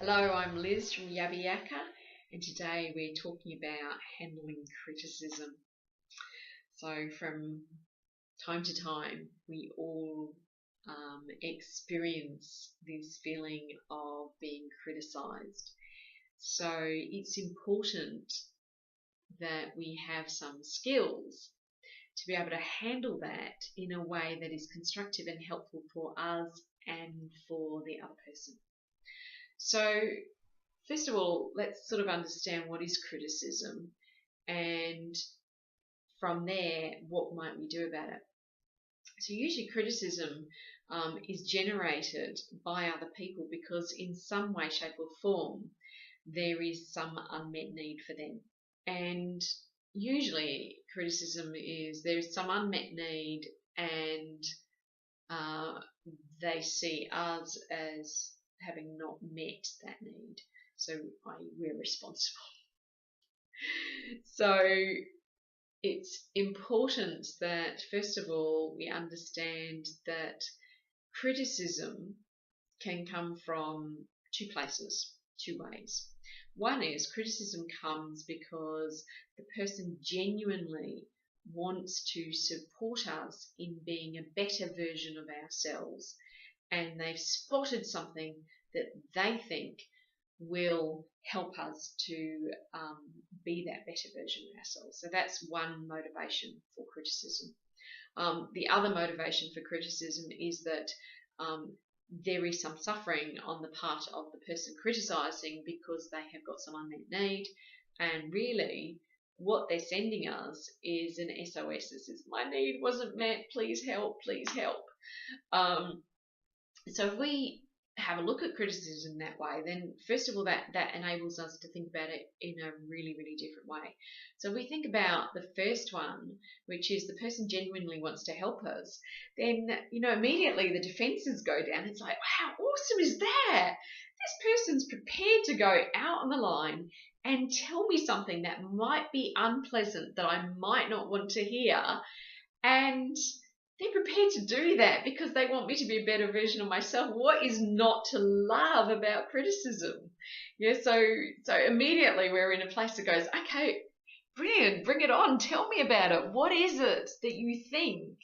Hello, I'm Liz from Yabber Yakka, and today we're talking about handling criticism. So, from time to time, we all experience this feeling of being criticized. So, it's important that we have some skills to be able to handle that in a way that is constructive and helpful for us and for the other person. So, first of all, let's sort of understand what is criticism, and from there, what might we do about it? So usually criticism is generated by other people because in some way, shape or form, there is some unmet need for them. And usually criticism is there is some unmet need, and uh, they see us as having not met that need. So we're responsible. So it's important that, first of all, we understand that criticism can come from two places, two ways. One is criticism comes because the person genuinely wants to support us in being a better version of ourselves, and they've spotted something that they think will help us to be that better version of ourselves. So that's one motivation for criticism. The other motivation for criticism is that there is some suffering on the part of the person criticizing because they have got some unmet need, and really what they're sending us is an SOS that says, my need wasn't met, please help, please help. So if we have a look at criticism that way, then first of all, that enables us to think about it in a really, really different way. So if we think about the first one, which is the person genuinely wants to help us, then, immediately the defenses go down. It's like, how awesome is that? This person's prepared to go out on the line and tell me something that might be unpleasant, that I might not want to hear. And they're prepared to do that because they want me to be a better version of myself. What is not to love about criticism? Yeah, so immediately we're in a place that goes, okay, brilliant, bring it on, tell me about it. What is it that you think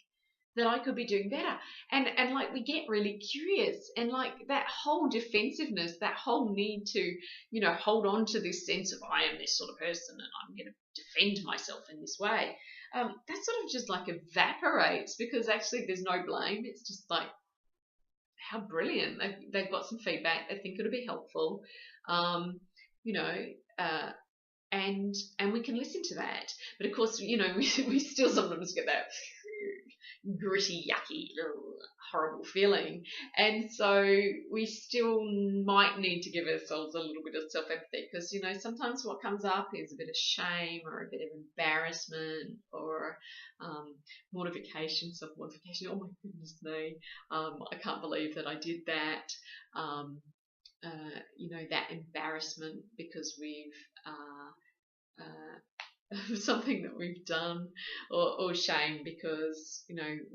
that I could be doing better? And like we get really curious, and like that whole defensiveness, that whole need to, hold on to this sense of I am this sort of person and I'm going to defend myself in this way. That sort of just like evaporates because actually there's no blame. It's just like, how brilliant. They've got some feedback. They think it'll be helpful. Um, you know, uh, and we can listen to that. But of course, we still sometimes get that gritty, yucky, horrible feeling. And so we still might need to give ourselves a little bit of self-empathy because, sometimes what comes up is a bit of shame or a bit of embarrassment or mortification, self-mortification. Oh my goodness me, I can't believe that I did that. That embarrassment because we've something that we've done, or shame because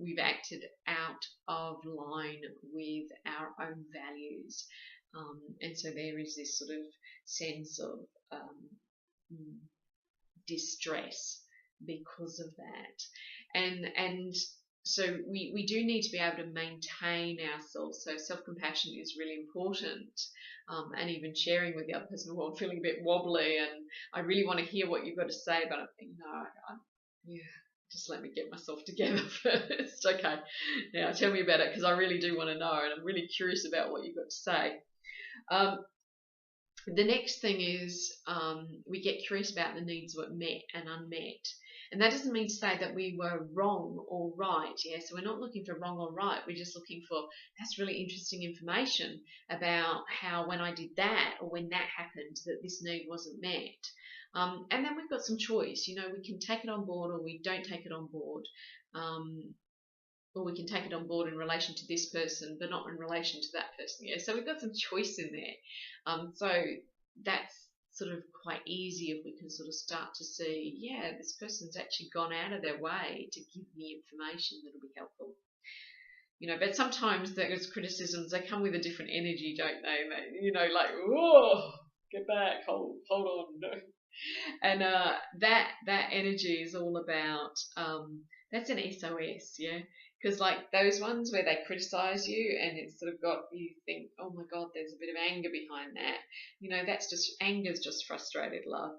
we've acted out of line with our own values, and so there is this sort of sense of distress because of that, and so we do need to be able to maintain ourselves. So self-compassion is really important, and even sharing with the other person, well, I'm feeling a bit wobbly and I really want to hear what you've got to say, but yeah, just let me get myself together first. Okay, now tell me about it because I really do want to know and I'm really curious about what you've got to say. The next thing is we get curious about the needs that were met and unmet. And that doesn't mean to say that we were wrong or right. Yeah, so we're not looking for wrong or right. We're just looking for, that's really interesting information about how when I did that or when that happened, that this need wasn't met. And then we've got some choice. We can take it on board or we don't take it on board. Or we can take it on board in relation to this person, but not in relation to that person. Yeah, so we've got some choice in there. So that's sort of quite easy if we can sort of start to see, yeah, this person's actually gone out of their way to give me information that'll be helpful. But sometimes those criticisms, they come with a different energy, don't they? Like, whoa, get back, hold on. And that energy is all about that's an SOS, yeah. Because like those ones where they criticize you and it's sort of got you think, oh my God, there's a bit of anger behind that. That's just anger's just frustrated love.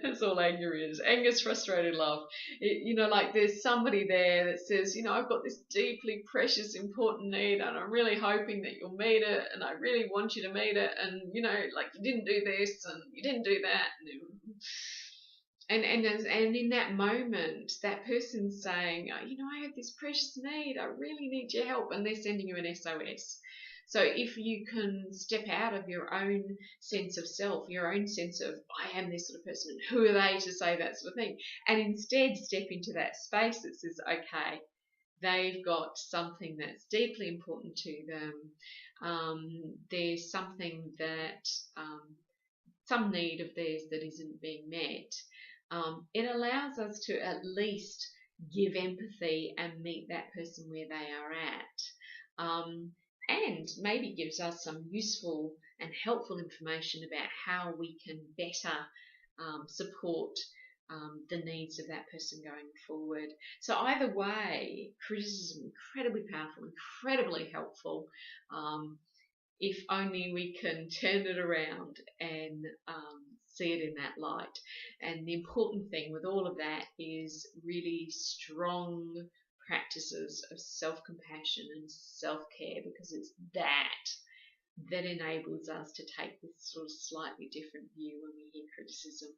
That's all anger is. Anger's frustrated love. Like there's somebody there that says, I've got this deeply precious, important need, and I'm really hoping that you'll meet it, and I really want you to meet it, and like you didn't do this and you didn't do that, and in that moment, that person's saying, I have this precious need. I really need your help, and they're sending you an SOS. So if you can step out of your own sense of self, your own sense of I am this sort of person, and who are they to say that sort of thing, and instead step into that space that says, okay, they've got something that's deeply important to them. There's something that some need of theirs that isn't being met. It allows us to at least give empathy and meet that person where they are at. And maybe gives us some useful and helpful information about how we can better support the needs of that person going forward. So either way, criticism incredibly powerful, incredibly helpful. If only we can turn it around and see it in that light. And the important thing with all of that is really strong practices of self-compassion and self-care, because it's that enables us to take this sort of slightly different view when we hear criticism.